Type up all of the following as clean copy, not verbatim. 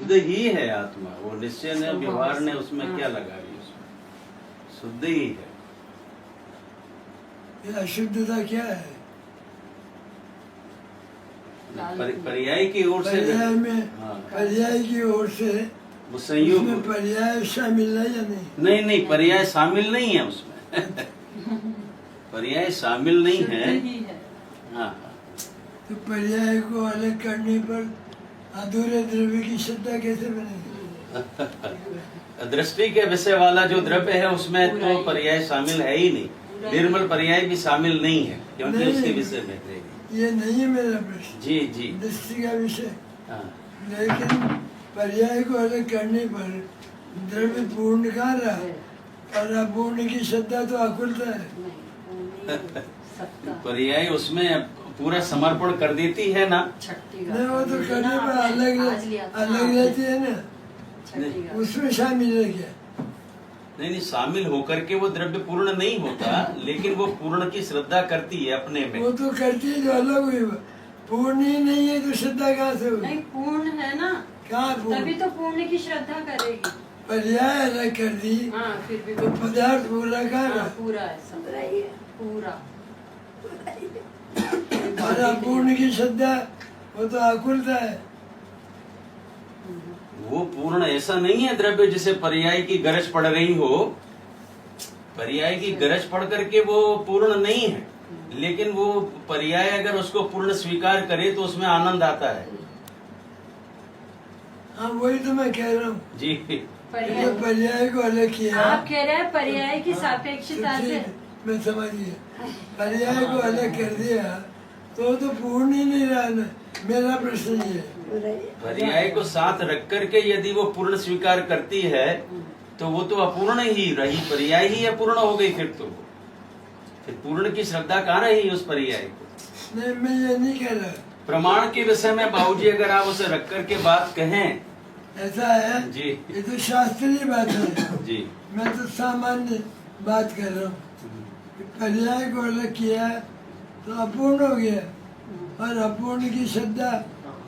शुद्ध ही है आत्मा, वो निश्चय ने व्यवहार ने उसमें क्या लगा दी, उसमें शुद्ध ही है। ये अशुद्धता क्या है? पर्याय की ओर से, पर्याय में, हाँ, पर्याय की ओर से वो संयोग, उसमें पर्याय शामिल है या नहीं? नहीं पर्याय शामिल नहीं है उसमें पर्याय शामिल नहीं है। हाँ, तो पर्याय को अलग करने पर अधूरे द्रव्य की श्रद्धा कैसे बनेगी? दृष्टि के विषय वाला जो द्रव्य है उसमें तो पर्याय शामिल है ही नहीं, निर्मल पर्याय भी शामिल नहीं है, क्योंकि नहीं, उसके विषय में रहेगी। ये नहीं है मेरा प्रश्न। जी जी, दृष्टि का विषय, हाँ, लेकिन पर्याय को अलग करने पर द्रव्य पूर्ण कहाँ रहा, और अपूर्ण की श्रद्धा तो आकुलता है। पर्याय उसमें पूरा समर्पण कर देती है ना। नहीं, वो तो करने पर अलग रहती है ना, उसमें शामिल है क्या? नहीं, शामिल होकर के वो द्रव्य पूर्ण नहीं होता, लेकिन वो पूर्ण की श्रद्धा करती है अपने में। वो तो करती है जो अलग हुई, पूर्ण ही नहीं है तो श्रद्धा कहाँ से हुई? नहीं, पूर्ण है ना, कहाँ पूर्ण? तभी तो पूर्ण की श्रद्धा करेगी। पर्याय अलग कर दी, हाँ, फिर भी तो पदार्थ पूरा कहाँ रहा? पूरा है, सब पूरा। और अपूर्ण की श्रद्धा वो तो आकुलता है। वो पूर्ण ऐसा नहीं है द्रव्य जिसे पर्याय की गरज पड़ रही हो, पर्याय की गरज पड़ करके वो पूर्ण नहीं है, लेकिन वो पर्याय अगर उसको पूर्ण स्वीकार करे तो उसमें आनंद आता है। हाँ, वही तो मैं कह रहा हूँ जी, पर्याय को अलग किया। आप कह रहे हैं पर्याय की सापेक्षता से, मैं समझ गया, पर्याय को अलग कर दिया तो पूर्ण ही नहीं रहा ना। मेरा प्रश्न ये है, पर्याय को साथ रख करके यदि वो पूर्ण स्वीकार करती है तो वो तो अपूर्ण ही रही, पर्याय ही अपूर्ण हो गई। फिर तो फिर पूर्ण की श्रद्धा कहाँ रही उस पर्याय को? नहीं, मैं ये नहीं कह रहा। प्रमाण के विषय में बाबूजी अगर आप उसे रख करके बात कहें, ऐसा है जी, ये तो शास्त्रीय बात है जी, मैं तो सामान्य बात कर रहा हूँ। पर्याय को अलग किया तो अपूर्ण हो गया, और अपूर्ण की श्रद्धा,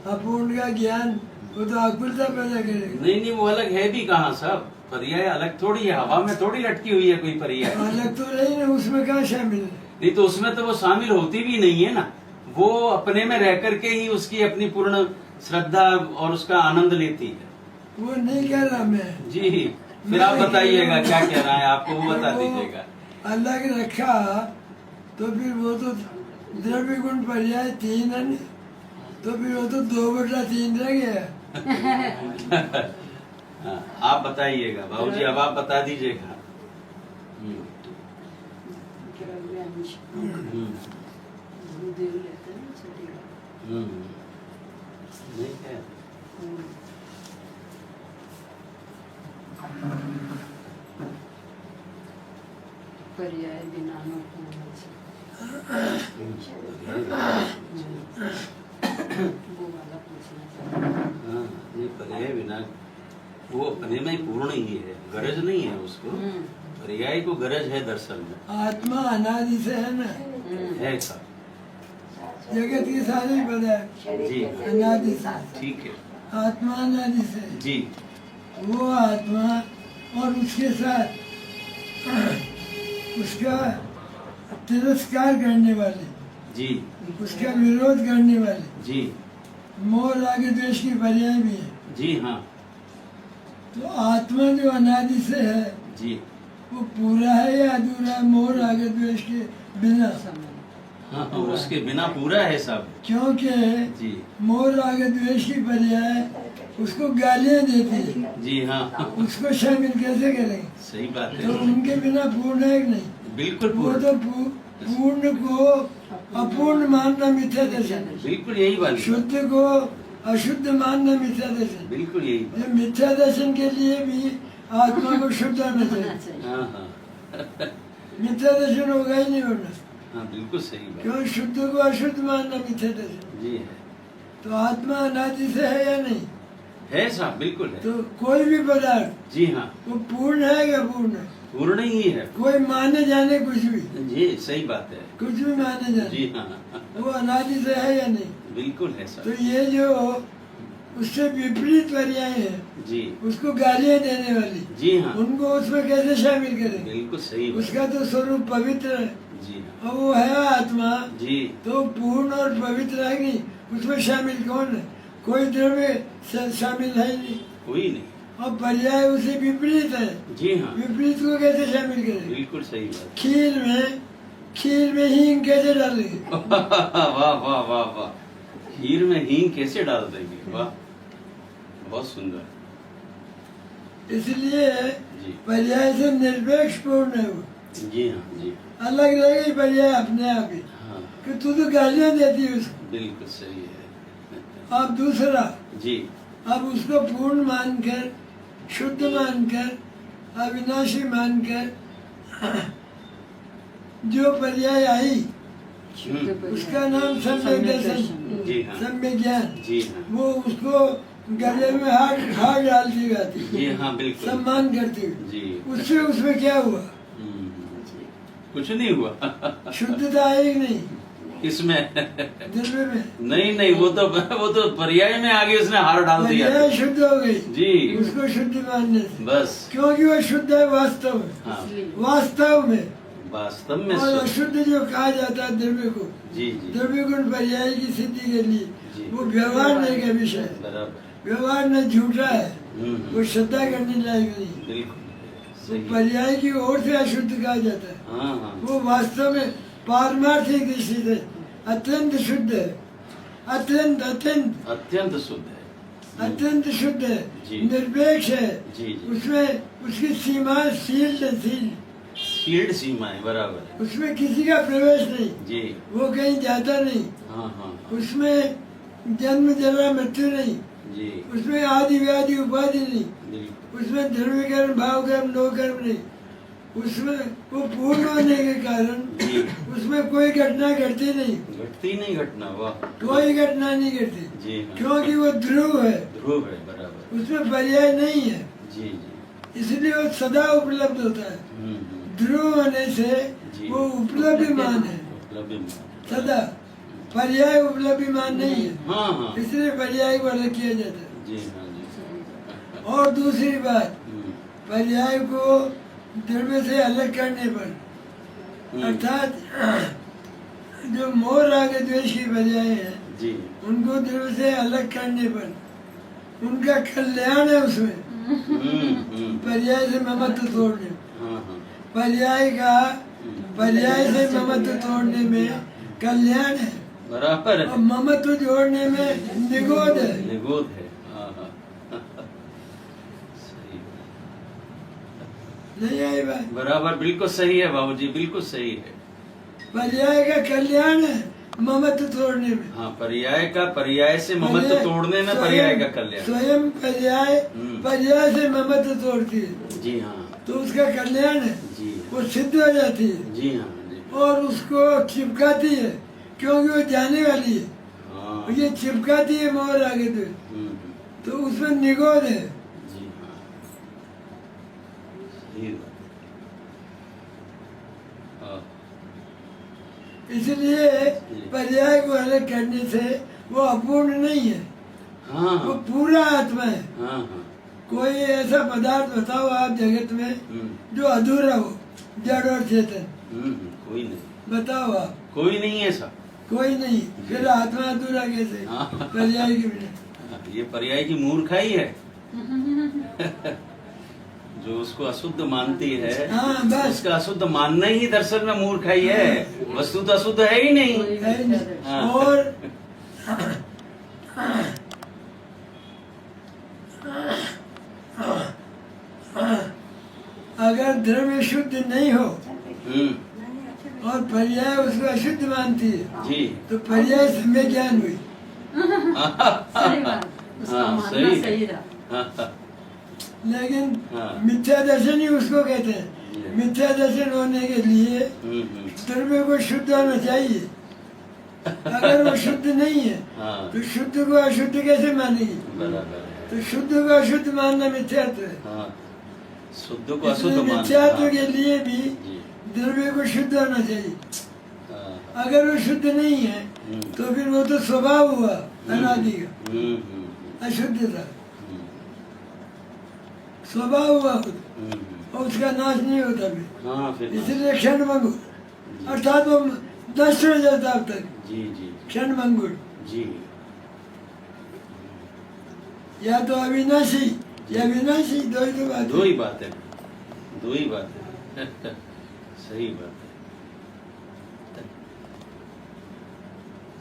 अपूर्ण का ज्ञान, वो तो आकुलता पैदा करेगा। नहीं, वो अलग है भी कहाँ सब, पर्याय अलग थोड़ी है, हवा में थोड़ी लटकी हुई है कोई पर्याय। अलग तो नहीं ना, उसमें कहाँ शामिल है? नहीं तो उसमें तो वो शामिल होती भी नहीं है ना, वो अपने में रह करके ही उसकी अपनी पूर्ण श्रद्धा और उसका आनंद लेती है। वो नहीं कह रहा मैं। जी, फिर आप बताइएगा क्या कह रहा है, आपको वो बता दीजिएगा। अलग रखा तो फिर वो तो द्रव्य गुण पर्याय 3 है नहीं, तो फिर वो तो 2/3 रह गया। हाँ, आप बताइएगा बाबूजी, अब आप बता दीजिएगा। नहीं है, पर्याय बिना वो वाला पूछना चाहिए। हाँ, ये पर्याय बिना वो अपने में ही पूर्ण ही है, गरज नहीं है उसको। पर्याय को गरज है दर्शन में। आत्मा अनादि से है ना, है सब, जगत की सारी पदार्थ जी, अनादि से, ठीक है, आत्मा अनादि से। जी, वो आत्मा और उसके साथ उसका तिरस्कार करने वाले, जी, उसका विरोध करने वाले, जी, मोह राग द्वेष की पर्याय भी है। जी, हाँ, तो आत्मा जो अनादि से है जी, वो पूरा है या अधूरा है? मोह राग द्वेष के बिना, हाँ, उसके बिना पूरा है सब। क्योंकि जी, मोह राग द्वेष की पर्याय उसको गालियाँ देती है, जी, हाँ, उसको शामिल कैसे करेंगे? सही बात तो है, उनके बिना पूर्ण है कि नहीं? बिल्कुल वो पूर्ण, तो पूर्ण को अपूर्ण मानना मिथ्या दर्शन, बिल्कुल यही बात है, शुद्ध को अशुद्ध मानना मिथ्या दर्शन। बिल्कुल यही बात। ये मिथ्या दर्शन के लिए भी आत्मा को शुद्ध होना चाहिए। हाँ, हाँ, मिथ्या दर्शन होगा ही नहीं होना। हाँ, बिल्कुल सही बात। क्यों? शुद्ध को अशुद्ध मानना मिथ्या दर्शन। जी है, तो आत्मा अनादि से है या नहीं? है साहब, बिल्कुल है। तो कोई भी पदार्थ जी हाँ, वो पूर्ण है या पूर्ण है? पूर्ण ही है। कोई माने जाने कुछ भी, जी, सही बात है। कुछ भी माने जाने, जी हाँ, वो अनादि से है या नहीं? बिल्कुल है तो सर। ये जो उससे विपरीत पर्याय है, जी उसको गालियां देने वाली, जी हाँ, उनको उसमें कैसे शामिल करें? बिल्कुल सही बात। उसका तो स्वरूप पवित्र है जी हाँ, और वो है आत्मा, जी तो पूर्ण और पवित्र है नहीं, उसमें शामिल कौन है? कोई द्रव्य शामिल है ही नहीं, कोई नहीं। और पर्याय उसे विपरीत है, जी हाँ, विपरीत को कैसे शामिल करें? बिल्कुल सही बात। खीर में हींग कैसे डालेंगे? वाह वाह वाह वाह, खीर में हींग कैसे डाल देंगे? वाह, बहुत सुंदर। इसलिए जी पर्याय से निरपेक्ष पूर्ण है वो, जी हाँ, जी अलग रहेगी पर्याय अपने आप ही, हाँ, कि तू तो गालियां देती है उसको। बिल्कुल सही है। अब दूसरा, जी अब उसको पूर्ण मानकर, शुद्ध मानकर, अविनाशी मानकर जो पर्याय आई, शुद्ध पर्याय। उसका नाम सम्यक दर्शन, जी हाँ, सम्यक ज्ञान, जी हाँ, वो उसको गले में हाथ डालती जाती, जी हाँ, बिल्कुल। सम्मान करती हुई, जी उससे उसमें क्या हुआ? हम्म, कुछ नहीं हुआ। शुद्धता आई कि नहीं किसमें? द्रव्य में? नहीं नहीं, वो तो पर्याय में आगे उसने हार डाल दिया। पर्याय शुद्ध हो गई जी उसको शुद्ध मानने से, बस, क्योंकि वो शुद्ध है वास्तव में, हाँ, इसलिए वास्तव में। वास्तव में और अशुद्ध जो कहा जाता है द्रव्य को, जी जी द्रव्य गुण पर्याय की सिद्धि के लिए जी। वो व्यवहार नहीं का विषय है, बराबर। व्यवहार न झूठा है, वो हम्म, श्रद्धा करने लायक नहीं। बिल्कुल तो सही। पर्याय की ओर से अशुद्ध कहा जाता है, हाँ हाँ, वो वास्तव में पारमार्थिक दृष्टि से अत्यंत शुद्ध है, अत्यंत अत्यंत अत्यंत शुद्ध है। अत्यंत शुद्ध है, जी। निरपेक्ष है, जी जी, उसमें उसकी सीमा सील्ड है, सील्ड, शील्ड सीमा है, बराबर है। उसमें किसी का प्रवेश नहीं, जी वो कहीं जाता नहीं, हाँ हाँ, उसमें जन्म जरा मृत्यु नहीं, जी उसमें आदि व्याधि उपाधि नहीं, बिल्कुल। उसमें धर्म कर्म भाव कर्म नो कर्म नहीं, उसमें वो पूर्ण होने के कारण जी, उसमें कोई घटना घटती नहीं, घटती नहीं घटना, वाह। कोई घटना नहीं घटती, जी हाँ, क्योंकि वो ध्रुव है, ध्रुव है, बराबर। उसमें पर्याय नहीं है, जी जी, इसलिए वो सदा उपलब्ध होता है। हम्म, ध्रुव होने से जी। वो उपलब्धिमान है, उपलब्धि में। सदा, पर्याय उपलब्धिमान नहीं है, हाँ हाँ, इसलिए पर्याय को अलग किया जाता है। जी हाँ, जी। और दूसरी बात, हम्म, पर्याय को द्रव्य से अलग करने पर, हम्म, अर्थात जो मोह राग द्वेष की पर्याय है, जी उनको द्रव्य से अलग करने पर उनका कल्याण है उसमें, पर्याय से ममत्व तोड़ने, हाँ हाँ, पर्याय से ममत्व तोड़ने में कल्याण है, बराबर और है। ममत्व जोड़ने में निगोद है। निगोद है, हाँ हाँ। सही, नहीं आई बात? बराबर, बिल्कुल सही है बाबूजी, बिल्कुल सही है। पर्याय का कल्याण है ममत्व तोड़ने में, हाँ, पर्याय से ममत्व तोड़ने में पर्याय का कल्याण। स्वयं पर्याय पर्याय से ममत्व तोड़ती है, जी हाँ, तो उसका कल्याण है, जी वो सिद्ध हो जाती है, जी हाँ, जी और उसको चिपकाती है, क्योंकि वो जाने वाली है, हाँ, ये चिपकाती है मोहर आगे तो उसमें निगोद है। जी हाँ, सही बात है। हाँ, इसलिए पर्याय को अलग करने से वो अपूर्ण नहीं है, हाँ वो हाँ, पूरा आत्मा है। हाँ हाँ, कोई ऐसा पदार्थ बताओ आप जगत में जो अधूरा हो, जड़ और चेतन, कोई नहीं, बताओ आप, कोई नहीं ऐसा। कोई नहीं, फिर आत्मा अधूरा कैसे? हाँ। पर्याय के बिना। ये पर्याय की मूर्खाई है। जो उसको अशुद्ध मानती है, हाँ, बस। उसका अशुद्ध मानना ही दरअसल में मूर्खाई है, वस्तु तो अशुद्ध है ही नहीं। है नहीं। हाँ। और अगर द्रव्य शुद्ध नहीं हो और पर्याय उसको अशुद्ध मानती है, जी तो पर्याय सम्यक ज्ञान हुई। सही बात, उसका हाँ, मानना सही है। सही रहा। लेकिन हाँ। मिथ्या दर्शन ही उसको कहते हैं। जी। मिथ्या दर्शन होने के लिए द्रव्य को शुद्ध होना चाहिए, अगर वो शुद्ध नहीं है हाँ, तो शुद्ध को अशुद्ध कैसे मानेगी? बराबर है। तो शुद्ध को अशुद्ध मानना मिथ्यात्व है। हाँ, शुद्ध को अशुद्ध इसलिए मानना। मिथ्यात्व के लिए भी जी, द्रव्य को शुद्ध होना चाहिए। हाँ, अगर वो शुद्ध नहीं है तो फिर वो तो स्वभाव हुआ अनादि का। अशुद्धता स्वभाव हुआ और उसका नाश नहीं होता भी, हाँ फिर इसलिए क्षण मंगुर अर्थात वो नष्ट हो जाता अब तक। जी जी क्षण मंगुर जी या तो अविनाशी या विनाशी, दो ही तो बात दो ही बात है, दो ही बात है। सही बात है।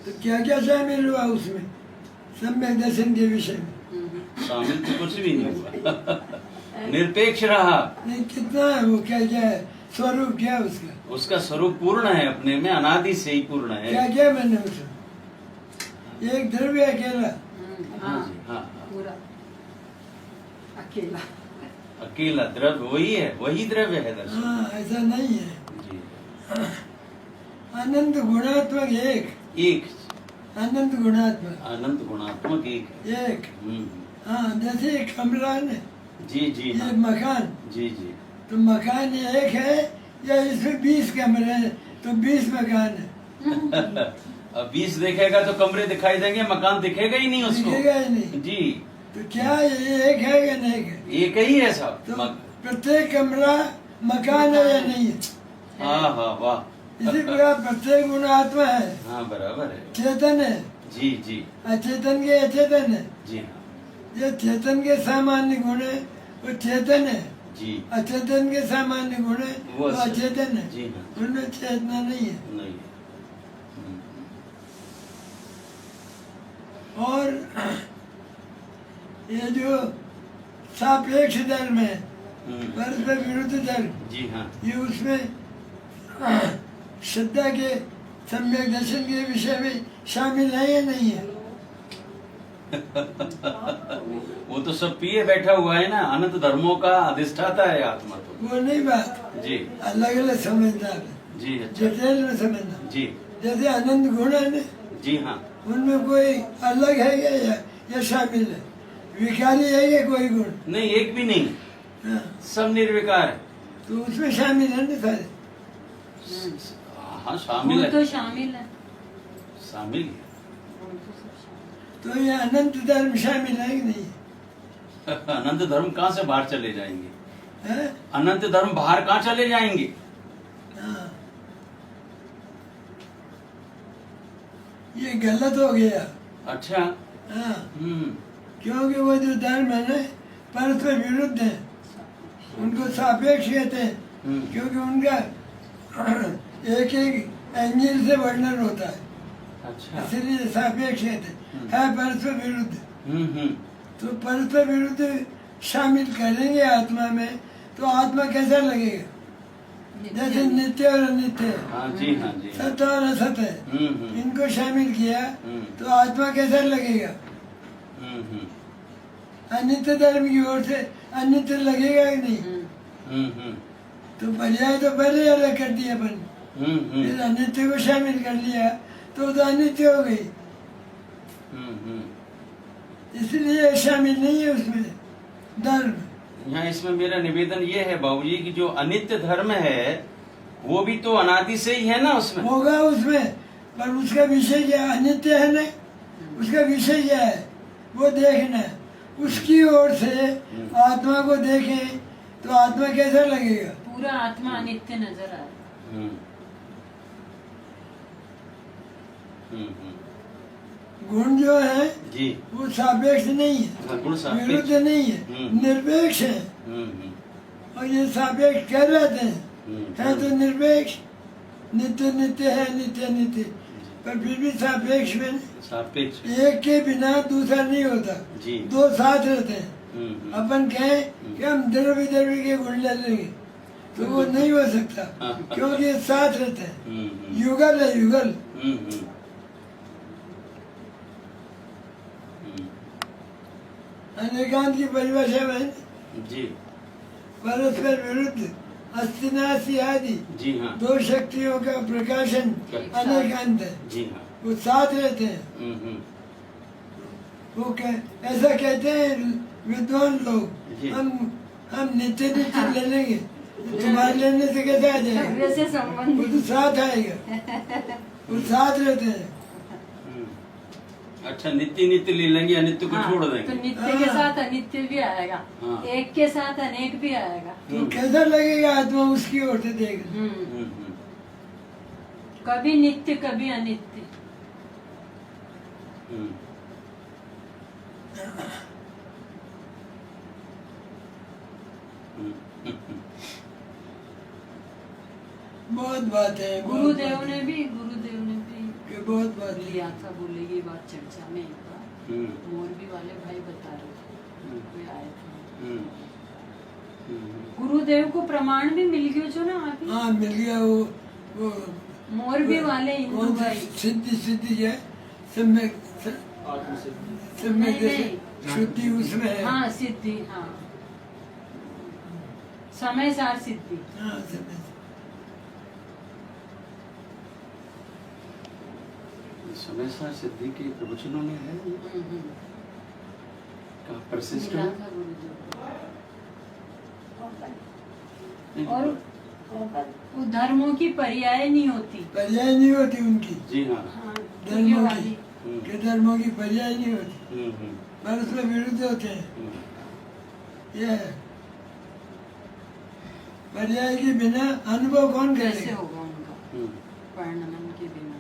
तो क्या क्या शामिल हुआ उसमें सम्यक दर्शन के विषय में? शामिल तो कुछ भी नहीं हुआ, निरपेक्ष रहा। नहीं, कितना है वो, क्या क्या है स्वरूप, क्या है उसका, उसका स्वरूप पूर्ण है, अपने में अनादि से ही पूर्ण है। क्या क्या मैंने उसमें? एक द्रव्य अकेला, हाँ जी, हाँ हाँ। पूरा अकेला। अकेला द्रव्य वही है, वही द्रव्य है दर्शन। हाँ ऐसा नहीं है। जी अनंत गुणात्मक एक, एक अनंत गुणात्मक अनंत गुणात्मक एक है। एक। हाँ जैसे एक कमरा है, जी जी ये हाँ। मकान, जी जी तो मकान एक है या इसमें 20 कमरे हैं तो 20 मकान है? अब 20 देखेगा तो कमरे दिखाई देंगे, मकान दिखेगा ही नहीं उसको। दिखेगा ही नहीं। जी तो क्या ये एक है या नहीं है? एक ही है सब। तो प्रत्येक कमरा मकान है या नहीं है? हाँ हाँ वाह। इसी प्रकार प्रत्येक गुण आत्मा है, हाँ बराबर है। चेतन है, जी जी अचेतन के अचेतन है। जी हाँ ये चेतन के सामान्य गुण है वो चेतन है, जी अचेतन के सामान्य गुण है वो वो अचेतन है। जी हाँ उनमें चेतना नहीं है। नहीं है। और ये जो सापेक्ष धर्म है, परस्पर विरुद्ध धर्म, जी हाँ ये उसमें श्रद्धा के सम्यक दर्शन के विषय में शामिल है या नहीं है? वो तो सब पिए बैठा हुआ है ना, अनंत धर्मों का अधिष्ठाता है आत्मा तो। वो नहीं बात, जी अलग अलग समझना है, जी अच्छा डिटेल में समझना। जी जैसे अनंत गुण है ना, जी हाँ उनमें कोई अलग है या शामिल है? विकारी है या कोई गुण? नहीं, एक भी नहीं, हाँ, सब निर्विकार है। तो उसमें शामिल है ना सारे। हाँ शामिल वो है, तो शामिल है। शामिल है। वो तो सब शामिल तो ये अनंत धर्म शामिल है कि नहीं अनंत धर्म कहाँ से बाहर चले जाएंगे? है? अनंत धर्म बाहर कहाँ चले जाएंगे? हाँ, ये गलत हो गया। अच्छा हाँ, हम्म क्योंकि वो जो धर्म है ना परस्पर विरुद्ध है, उनको सापेक्ष कहते हैं, क्योंकि उनका एक एक एंगल से वर्णन होता है, अच्छा इसलिए सापेक्ष कहते हैं। है परस्पर विरुद्ध, हम्म। तो परस्पर विरुद्ध शामिल करेंगे आत्मा में तो आत्मा कैसा लगेगा? जैसे नित्य और अनित्य, हाँ जी हाँ जी सत्य और असत है, इनको शामिल किया हम्म। तो आत्मा कैसा लगेगा? हम्म अनित्य धर्म की ओर से अनित्य लगेगा कि नहीं? हम्म तो पर्याय तो पहले अलग कर दिया अपन, फिर अनित्य को शामिल कर लिया तो अनित्य हो गई, इसलिए शामिल नहीं है उसमें धर्म। यहाँ इसमें मेरा निवेदन ये है बाबूजी कि जो अनित्य धर्म है वो भी तो अनादि से ही है ना उसमें। होगा उसमें, पर उसका विषय क्या है? अनित्य है ना, उसका विषय क्या है वो देखना है। उसकी ओर से आत्मा को देखें तो आत्मा कैसा लगेगा? पूरा आत्मा अनित्य नजर आ रहा है। गुण जो है जी वो सापेक्ष नहीं हाँ, गुण है, सापेक्ष। विरुद्ध नहीं है, निरपेक्ष है। और ये सापेक्ष कर रहते हैं, है तो निरपेक्ष, नित्य नित्य है, नित्य नित्य, पर फिर भी सापेक्ष में सापेक्ष एक के बिना दूसरा नहीं होता, जी दो साथ रहते हैं। अपन कहें कि हम द्रव्य द्रव्य के गुण ले लेंगे तो वो नहीं हो सकता, क्योंकि ये साथ रहते हैं, युगल है युगल। अनेकांत की परिभाषा में जी परस्पर विरुद्ध अस्तिनासी आदि जी हाँ दो शक्तियों का प्रकाशन अनेकांत है, जी हाँ वो साथ रहते हैं। वो ऐसा कहते हैं विद्वान लोग, जी। हम नित्य नित्य ले लेंगे, तुम्हारे लेने से कैसा आ जाएगा? वैसे वो संबंध तो साथ आएगा, वो साथ रहते हैं। अच्छा, नित्य नित्य ले लेंगे, अनित्य को हाँ, छोड़ तो देंगे। नित्य के साथ अनित्य भी आएगा, हाँ। एक के साथ अनेक भी आएगा। तो कैसा लगेगा आत्मा उसकी ओर से देख रही। हम्म। कभी नित्य कभी अनित्य। हम्म। बहुत बात है, गुरुदेव ने भी बहुत बात है। लिया था, बोले ये बात चर्चा में एक बार मोरबी वाले भाई बता रहे थे, वे आए थे। गुरुदेव को प्रमाण भी मिल गयो जो ना अभी। हाँ मिल गया वो मोरबी वाले हिंदू कौन सी भाई। सिद्धि है, सम्यक नहीं, शुद्धि उसमें है। हाँ सिद्धि, हाँ समय सार सिद्धि। हाँ सम्यक। समय सार सिद्धि के प्रवचनों में है का प्रशिष्ट मिला है? था गुरुदेव नहीं, को। और वो धर्मों की पर्याय नहीं होती। पर्याय नहीं होती उनकी, जी हाँ। हाँ, तो ये धर्मों वाली। की के धर्मों की पर्याय नहीं होती, पर उसमें विरुद्ध होते हैं। यह है पर्याय के बिना अनुभव कौन कैसे करेगा? होगा उनका वर्णन के बिना?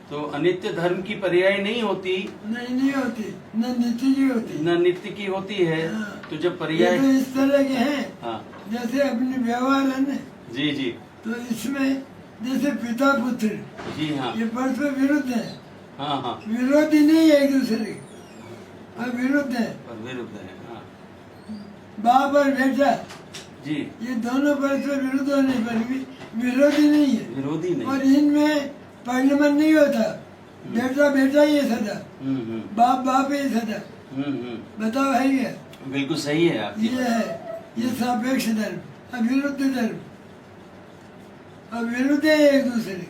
तो अनित्य धर्म की पर्याय नहीं होती, नहीं होती, न नित्य की होती, न नित्य की होती है। हाँ। तो जब ये पर्याय, तो इस तरह के हैं, हाँ जैसे अपने व्यवहार है न, जी जी तो इसमें जैसे पिता पुत्र, जी हाँ ये परस्पर विरुद्ध है, हाँ हाँ, विरोधी नहीं है एक दूसरे के, और विरुद्ध है। पर विरुद्ध है। हाँ बाप और बेटा जी, ये दोनों परस्पर विरुद्ध होने पर भी विरोधी नहीं है, विरोधी नहीं। और इनमें परिणमन नहीं होता। बेटा बेटा ही है सदा, बाप बाप ही सदा। बताओ है क्या? बिल्कुल सही है आपकी ये है, ये सापेक्ष धर्म, अविरुद्ध धर्म, और विरुद्ध है एक दूसरे।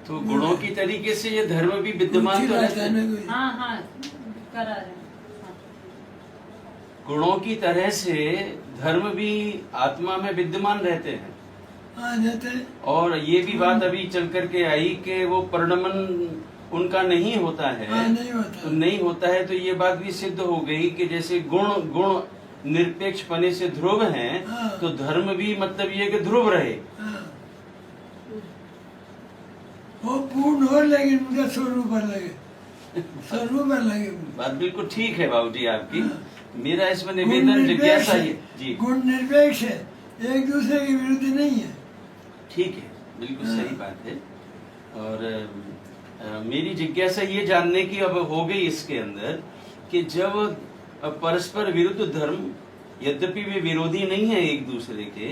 तो गुणों की तरीके से ये धर्म भी विद्यमान तो रहते हैं। हाँ हाँ करा रहे हैं। हाँ। गुणों की तरह से धर्म भी आत्मा में विद्यमान रहते हैं। हाँ रहते हैं। और ये भी बात अभी चल करके आई कि वो परिणमन उनका नहीं होता है। हाँ, नहीं होता। तो नहीं होता है, तो ये बात भी सिद्ध हो गई कि जैसे गुण निरपेक्ष पने से ध्रुव हैं, हाँ। तो धर्म भी मतलब ये कि ध्रुव रहे। हाँ। वो पूर्ण हो, लेकिन उनका स्वरूप पर लगे, स्वरूप पर लगे। बात बिल्कुल ठीक है बाबूजी आपकी। हाँ। मेरा इसमें गुण निवेदन निरपेक्ष जिज्ञासा है, ये जी गुण निरपेक्ष है, एक दूसरे के विरुद्ध नहीं है। ठीक है, बिल्कुल हाँ। सही बात है। और मेरी जिज्ञासा ये जानने की अब हो गई इसके अंदर कि जब परस्पर विरुद्ध धर्म, यद्यपि वे विरोधी नहीं है एक दूसरे के,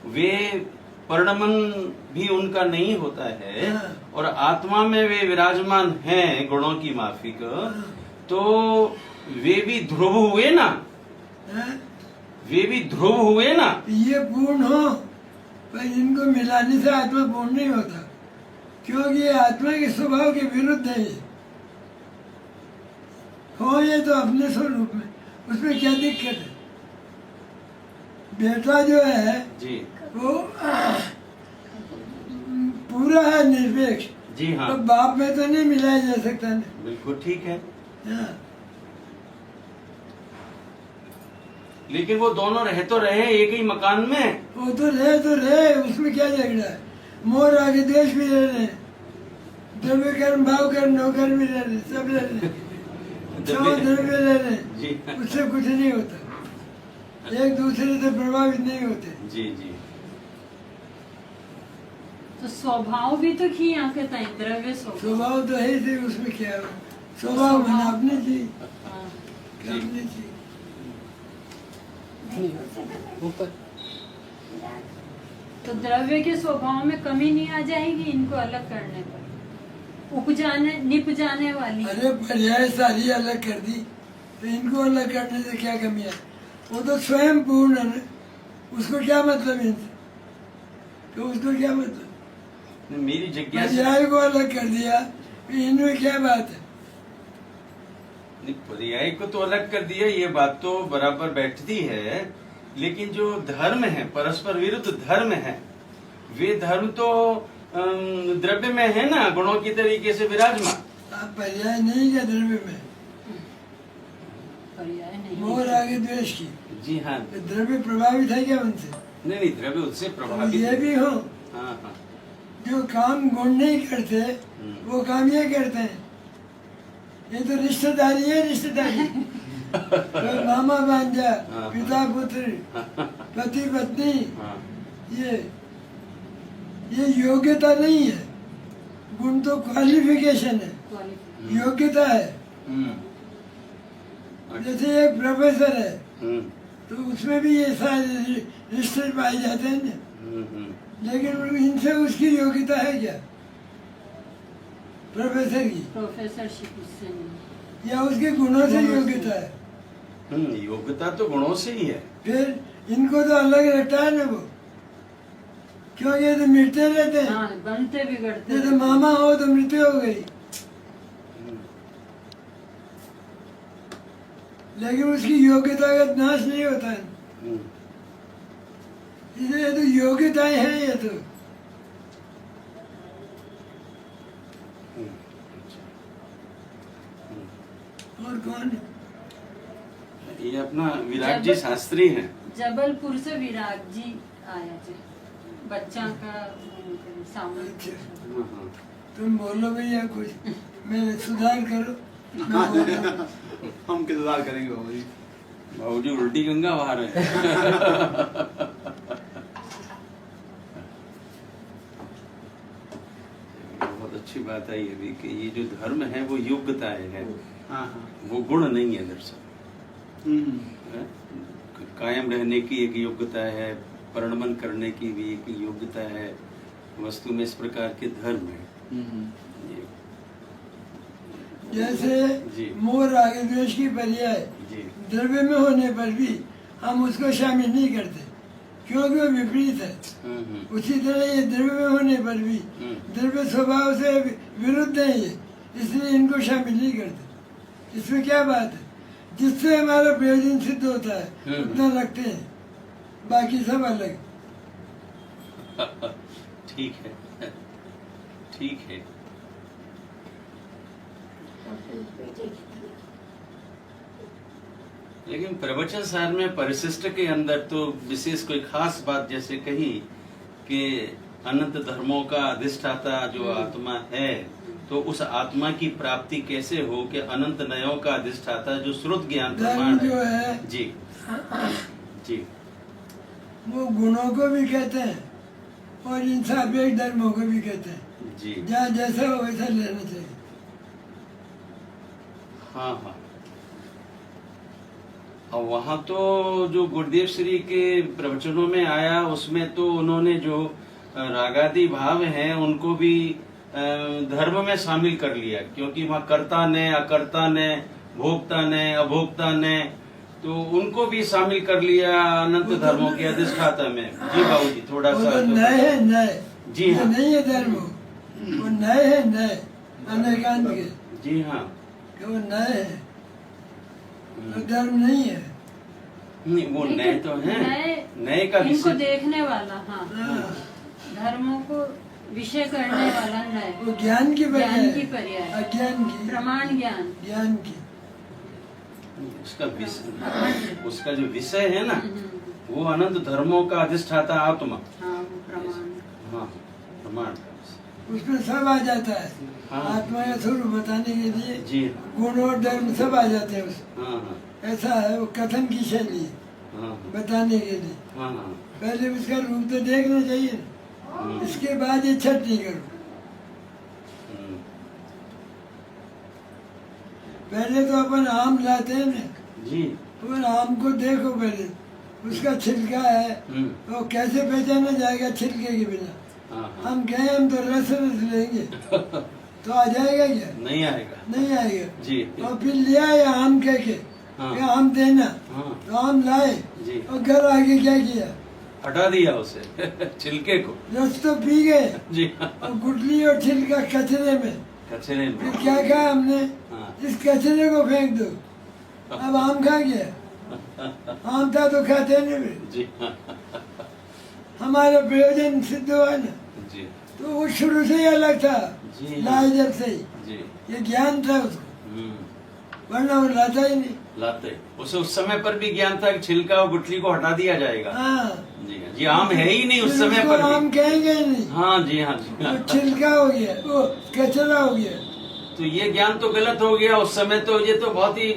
वे परिणमन भी उनका नहीं होता है, हाँ। और आत्मा में वे विराजमान हैं गुणों की माफिक, तो वे भी ध्रुव हुए ना, हाँ? ये पूर्ण हो, पर इनको मिलाने से आत्मा पूर्ण नहीं होता, क्योंकि ये आत्मा के स्वभाव के विरुद्ध है। ये हो ये तो अपने स्वरूप में, उसमें क्या दिक्कत है? बेटा जो है जी वो पूरा है निरपेक्ष, जी हाँ, तो बाप में तो नहीं मिलाया जा सकता ना। बिल्कुल ठीक है। हाँ। लेकिन वो दोनों रह तो रहे एक ही मकान में। वो तो रहे, उसमें क्या झगड़ा है? मोर आगे देश भी रह रहे, द्रव्य कर्म भाव कर्म नौकर भी रह रहे, सब रह रहे, द्रव्य रह रहे, जी उससे कुछ नहीं होता, एक दूसरे से प्रभावित नहीं होते। जी जी, तो स्वभाव भी तो की यहाँ के तय द्रव्य स्वभाव तो है ही, उसमें क्या है? स्वभाव बना अपनी चीज, हाँ। अपनी चीज। तो द्रव्य के स्वभाव में कमी नहीं आ जाएगी इनको अलग करने पर, उपजाने निप जाने वाली। अरे पर्याय सारी अलग कर दी, तो इनको अलग करने से क्या कमी है? वो तो स्वयं पूर्ण है, उसको क्या मतलब इनसे? तो उसको क्या मतलब? मेरी जिज्ञासा, पर्याय को अलग कर दिया, इनमें क्या बात है? नहीं, पर्याय को तो अलग कर दिया, ये बात तो बराबर बैठती है, लेकिन जो धर्म है, परस्पर विरुद्ध धर्म है, वे धर्म तो द्रव्य में है ना, गुणों की तरीके से विराजमान। आप पर्याय नहीं क्या द्रव्य में? पर्याय नहीं मोह राग द्वेष की जी हाँ। तो द्रव्य प्रभावित है क्या उनसे? नहीं, द्रव्य उससे तो प्रभावित ये है। भी हो, हाँ हाँ। जो काम गुण नहीं करते वो काम ये करते हैं। ये तो रिश्तेदारी है, रिश्तेदारी। तो मामा भांजा, पिता पुत्र, पति पत्नी, हाँ। ये योग्यता नहीं है। गुण तो क्वालिफिकेशन है, क्वालिफिकेशन। योग्यता है। जैसे एक प्रोफेसर है तो उसमें भी ये सारे रिश्ते पाए जाते हैं ना, लेकिन इनसे उसकी योग्यता है क्या? प्रोफेसर की प्रोफेसरशिप उससे नहीं। या उसके गुणों से योग्यता है? योग्यता तो गुणों से ही है। फिर इनको तो अलग रखता है ना वो, क्योंकि ये तो मिटते रहते हैं। हाँ, बनते बिगड़ते जैसे मामा हो तो मृत्यु हो गई, लेकिन उसकी योग्यता का नाश नहीं होता है। इसलिए तो योग्यताएं हैं ये तो। और कौन? ये अपना विराट जी शास्त्री हैं। जबलपुर से विराट जी आया थे, बच्चा का सामान। अच्छा, तुम बोलो भैया कुछ, मेरे सुधार करो। मैं बोल रहा हूँ। हम किस सुधार करेंगे बाबू जी? बाबू जी उल्टी गंगा बहा रहे हैं। बहुत अच्छी बात है ये भी कि ये जो धर्म है वो योग्यताएं है, हाँ हाँ। वो गुण नहीं है दरअसल। है? कायम रहने की एक योग्यता है, परिणमन करने की भी एक योग्यता है। वस्तु में इस प्रकार के धर्म है। ये जैसे मोह राग द्वेष की पर्याय जी द्रव्य में होने पर भी हम उसको शामिल नहीं करते, क्योंकि वो विपरीत है। उसी तरह ये द्रव्य में होने पर भी द्रव्य स्वभाव से विरुद्ध है ये, इसलिए इनको शामिल नहीं करते। इसमें क्या बात है? जिससे हमारा प्रयोजन सिद्ध होता है उतना रखते हैं, बाकी सब अलग। ठीक है, ठीक है। लेकिन प्रवचन सार में परिशिष्ट के अंदर तो विशेष कोई खास बात जैसे कही कि अनंत धर्मों का अधिष्ठाता जो आत्मा है, तो उस आत्मा की प्राप्ति कैसे हो कि अनंत नयों का अधिष्ठाता जो श्रुत ज्ञान धर्म प्रमाण जो है जी जी वो गुणों को भी कहते हैं और इन सापेक्ष धर्मों को भी कहते हैं। जी जहाँ जैसा हो वैसा लेना चाहिए। हाँ हाँ। और वहाँ तो जो गुरुदेव श्री के प्रवचनों में आया उसमें तो उन्होंने जो रागादि भाव हैं उनको भी धर्म में शामिल कर लिया, क्योंकि वहाँ कर्ता ने, अकर्ता ने, भोक्ता ने, अभोक्ता ने, तो उनको भी शामिल कर लिया अनंत धर्मों के अधिष्ठाता में। जी बाबू जी थोड़ा वो सा तो नए है, नए जी हाँ। नहीं है धर्म, वो नए है, नए अनेकांत के, जी हाँ। कि वो नए है, वो धर्म नहीं है। नहीं वो नए तो हैं, नए का इनको विषय देखने वाला। हाँ, हाँ, धर्मों को विषय करने वाला नए, वो ज्ञान की ज्ञान की पर्याय, पर्याय, अज्ञान की, प्रमाण ज्ञान। ज्ञान की। उसका विषय, उसका जो विषय है ना वो अनंत धर्मों का अधिष्ठाता आत्मा। हाँ, वो प्रमाण। हाँ प्रमाण का विषय। उसमें सब आ जाता है। हाँ। आत्मा का स्वरूप बताने के लिए जी गुण और धर्म सब आ जाते हैं उसमें। हाँ हाँ ऐसा है वो कथन की शैली है, हाँ बताने के लिए। हाँ हाँ। पहले उसका रूप तो देखना चाहिए ना, इसके बाद ये छठ नहीं करो। पहले तो अपन आम लाते हैं ना, जी और आम को देखो पहले, उसका छिलका है तो कैसे पहचाना जाएगा छिलके के बिना? हाँ हाँ। हम कहें हम तो रस लेंगे तो आ जाएगा क्या? नहीं आएगा। नहीं आएगा। जी और फिर लिया या आम कह के हाँ। कि आम देना, हाँ तो आम लाए जी और घर आके क्या किया? हटा दिया उसे छिलके को। रस तो पी गए जी हाँ, और गुठली और छिलका कचरे में। कचरे में। फिर क्या कहा हमने, हाँ। इस कचरे को फेंक दो। अब आम खा गया, आम था तो खाते नहीं फिर। जी हाँ, हमारा प्रयोजन सिद्ध हुआ ना, जी तो वो शुरू से ही अलग था, जी। लाए जब से ही जी। ये ज्ञान था उसको, हम्म, वरना वो लाता ही नहीं। लाते उसे उस समय पर भी ज्ञान था कि छिलका और गुठली को हटा दिया जाएगा। हाँ, जी हाँ, जी आम है ही नहीं उस फिर समय उसको पर आम भी। कहेंगे ही नहीं, हाँ जी हाँ जी वो हाँ। छिलका हो गया, वो कचरा हो गया। तो ये ज्ञान तो गलत हो गया उस समय, तो ये तो बहुत ही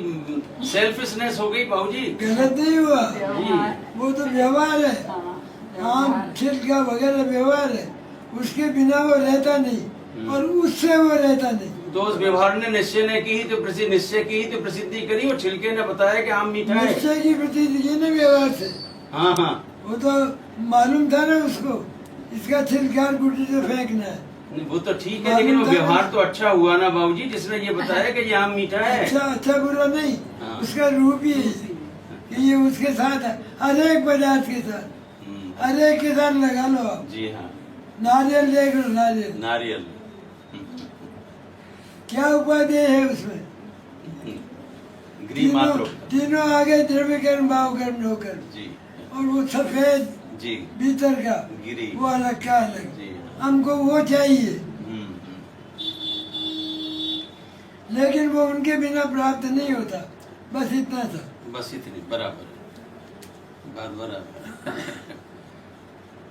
सेल्फिशनेस हो गई भाऊ जी। गलत नहीं हुआ, व्यवहार। वो तो व्यवहार है, हाँ, आम व्यवहार। छिलका वगैरह व्यवहार है, उसके बिना वो रहता नहीं और उससे वो रहता नहीं। तो उस व्यवहार ने निश्चय ने की तो प्रसिद्ध, निश्चय की तो प्रसिद्धि करी, और छिलके ने बताया कि आम मीठा है। निश्चय की प्रतीति ने व्यवहार से, हाँ हाँ, वो तो मालूम था ना उसको, इसका छिलका और गुठली से फेंकना है। नहीं, वो तो ठीक है, लेकिन वो व्यवहार तो अच्छा हुआ ना बाबूजी, जिसने ये बताया कि ये आम मीठा है। अच्छा अच्छा बुरा नहीं, हाँ। उसका रूप ही है कि ये उसके साथ है, हर एक पदार्थ के साथ, हर एक के साथ लगा लो आप। जी हाँ, नारियल देख लो, नारियल नारियल। क्या उपादेय है उसमें, ग्री मात्रो। तीनों आगे द्रव्य कर्म भाव कर्म नो कर्म, जी और वो सफेद जी, भीतर का गिरी। वो अलग का अलग, जी हमको वो चाहिए, हम्म, लेकिन वो उनके बिना प्राप्त नहीं होता। बस इतना था। बस इतनी बराबर है, बात बराबर।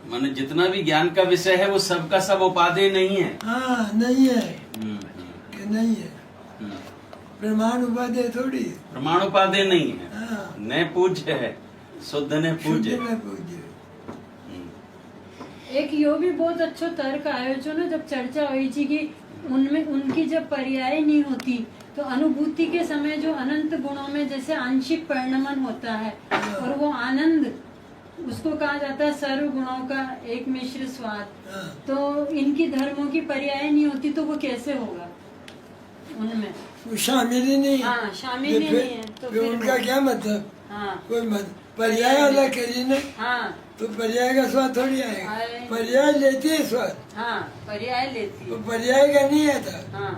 माने जितना भी ज्ञान का विषय है वो सबका सब उपादेय नहीं है। हाँ, नहीं है हम्म, कि नहीं है, हम्म। प्रमाण उपादेय थोड़ी है। प्रमाण उपादेय नहीं है, हाँ, न पूज्य है, शुद्ध ने शुद्ध पूज्य। में पूज्य। एक यो भी बहुत अच्छो तर्क आयो जो ना, जब चर्चा हुई थी कि उनमें उनकी जब पर्याय नहीं होती तो अनुभूति के समय जो अनंत गुणों में जैसे आंशिक परिणमन होता है, और वो आनंद उसको कहा जाता है सर्व गुणों का एक मिश्र स्वाद। हाँ, तो इनकी धर्मों की पर्याय नहीं होती तो वो कैसे होगा उनमें? वो शामिल ही नहीं है। हाँ, शामिल ही फिर- नहीं है, तो फिर फिर उनका वो- क्या मतलब, हाँ कोई मत पर्याय अलग करी ना, हाँ तो पर्याय का स्वाद थोड़ी आएगा। आए। पर्याय लेती है स्वाद, हाँ, पर्याय लेती वो है। पर्याय का नहीं आता। हाँ,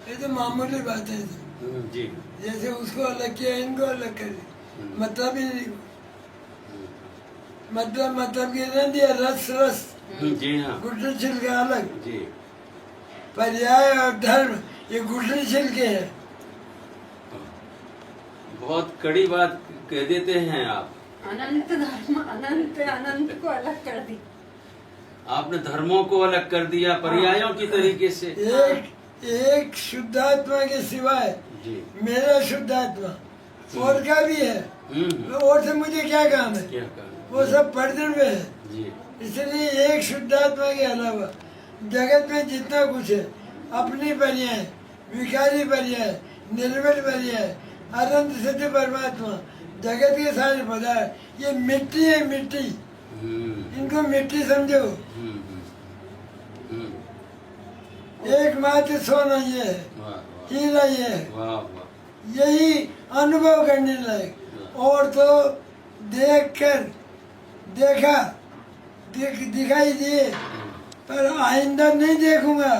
ये तो मामूली बात है। जी जैसे उसको अलग किया, इनको अलग कर दिया, मतलब ही नहीं। मतलब के नहीं दिया, रस रस, जी हाँ गुठली छिलके अलग, जी। पर्याय और धर्म ये गुठली छिलके है। बहुत कड़ी बात कह देते हैं आप। अनंत धर्म अनंत अनंत को अलग कर दी। आपने धर्मों को अलग कर दिया पर्यायों की तरीके से। एक शुद्धात्मा के सिवाय जी मेरा शुद्धात्मा और का भी है, और से मुझे क्या काम है, क्या कहा? वो सब पर्दे में है। जी इसलिए एक शुद्धात्मा के अलावा जगत में जितना कुछ है, अपनी पर्याय, विकारी पर्याय, निर्मल पर्याय, अनंत सत्य परमात्मा, जगत के सारे पदार्थ ये मिट्टी है, मिट्टी। इनको मिट्टी समझो। एकमात्र सोना ये है, वाह हीरा ये है, वाह वाह। यही अनुभव करने लायक। और तो देखा दिखाई दिए, पर आइंदा नहीं देखूंगा,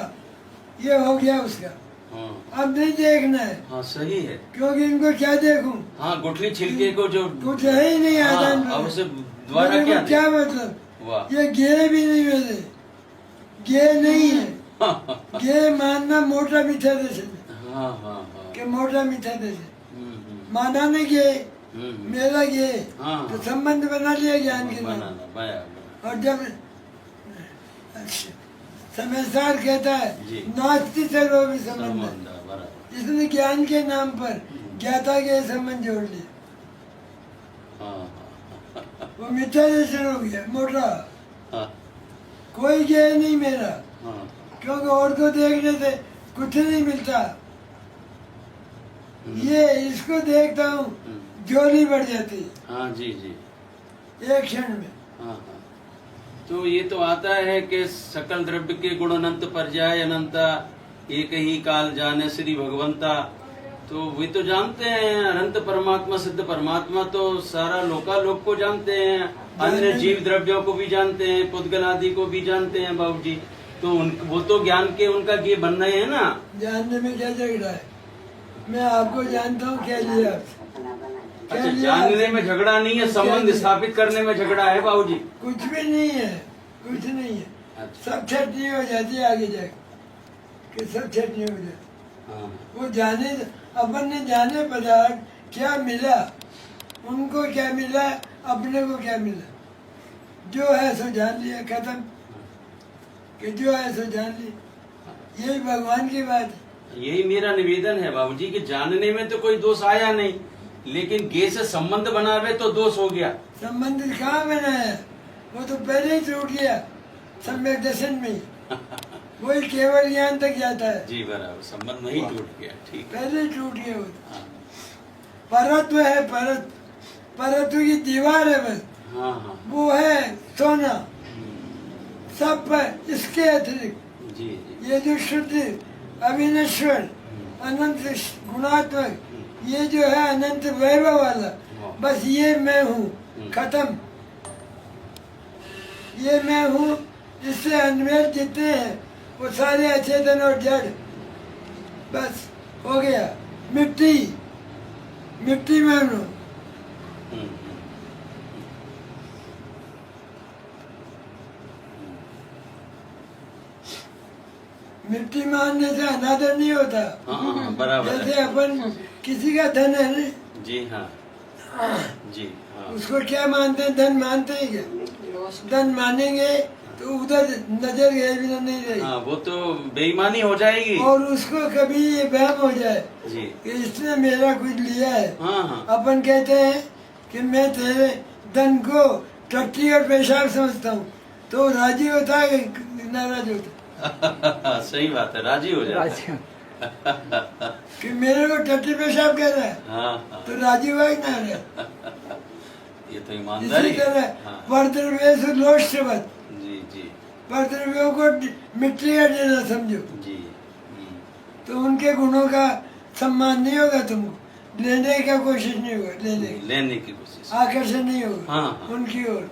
ये हो गया उसका। हाँ अब नहीं देखना है, हाँ सही है। क्योंकि इनको क्या देखूं, हाँ गुठली छिलके को जो कुछ है ही नहीं आदान हाँ, अब उसे प्रदान। द्वारा मेरे क्या को क्या मतलब, वाह। ये गे भी नहीं मेरे, गे नहीं है। गे मानना मोटा मीठा देश हाँ हाँ हाँ। के मोटा मीठा देश हम्म, माना नहीं गे, हम्म। मेरा गे, हाँ, तो हाँ। संबंध बना लिया ज्ञान के नाम। बनाना बया और जब समझदार कहता है जी। नास्ति सर्व भी संबंध, संबंध बराबर। इसने ज्ञान के नाम पर ज्ञाता के संबंध जोड़ लिया, हाँ वो मीठा दर्शन हो गया, मोटा। हाँ कोई ज्ञान नहीं मेरा, हाँ। क्योंकि और को देखने से कुछ नहीं मिलता। ये इसको देखता हूँ, जोली बढ़ जाती है हाँ जी जी। एक क्षण में। हाँ हाँ। तो ये तो आता है कि सकल द्रव्य के गुण अनंत पर्याय अनंता, एक ही काल जाने श्री भगवंता। तो वे तो जानते हैं अनंत परमात्मा सिद्ध परमात्मा तो सारा लोकालोक को जानते हैं, अन्य जीव द्रव्यों को भी जानते हैं, पुद्गल आदि को भी जानते हैं बाबूजी। तो वो तो ज्ञान के उनका ये बन रहे हैं ना। जानने में क्या झगड़ा है? मैं आपको जानता हूँ, क्या लिया आपसे? क्या अच्छा, लिया जानने आपसे? में झगड़ा नहीं है, क्या संबंध लिया? स्थापित करने में झगड़ा है बाबूजी। कुछ भी नहीं है, कुछ नहीं है। अच्छा। सब छटनी हो जाती है आगे जाके, कि सब छटनी हो जाती। हाँ। वो जाने, अपन ने जाने पदार्थ क्या मिला, उनको क्या मिला, अपने को क्या मिला, जो है सो जान लिया, खत्म। कि जो है सो जान लिया, यही भगवान की बात है। यही मेरा निवेदन है बाबूजी कि जानने में तो कोई दोष आया नहीं, लेकिन गे से संबंध बनावे तो दोष हो गया। संबंध कहाँ बनाया, वो तो पहले ही टूट गया सम्यक दर्शन में ही। वही केवल ज्ञान तक जाता है, जी बराबर, संबंध नहीं टूट गया, ठीक है। पहले ही टूट गया वो। हाँ परत्व है, परत्व की दीवार है बस, हाँ हाँ। वो है सोना सब पर। इसके अतिरिक्त जी जी। ये जो शुद्ध अविनश्वर अनंत गुणात्मक, ये जो है अनंत वैभव वाला, बस ये मैं हूँ, खत्म। ये मैं हूँ, इससे अनमेल जितने हैं वो सारे अचेतन और जड़, बस हो गया। मिट्टी, मिट्टी में हूँ। मिट्टी मानने से अनादर नहीं होता। हाँ बराबर जैसे है। अपन किसी का धन है ना, जी हाँ जी हाँ। उसको क्या मानते हैं, धन मानते हैं क्या? धन मानेंगे तो उधर नजर गए बिना नहीं रहेगी। हाँ वो तो बेईमानी हो जाएगी। और उसको कभी ये वहम हो जाए जी कि इसने मेरा कुछ लिया है। हाँ हाँ। अपन कहते हैं कि मैं तेरे धन को टट्टी और पेशाब समझता हूँ, तो राजी होता है कि नाराज होता है? सही बात है, राजी हो जाता है। कि मेरे को टट्टी पेशाब कह रहा है, हाँ हाँ। तो राजी हुआ ही नाराज। ये तो ईमानदारी इसी है। तरह हाँ। परद्रव्येश लोष्टवत्, जी जी परद्रव्यों को मिट्टी का देना समझो, जी। तो उनके गुणों का सम्मान नहीं होगा, तुमको लेने का कोशिश नहीं होगा, लेने लेने की कोशिश। आकर्षण नहीं होगा हाँ, हाँ। उनकी ओर।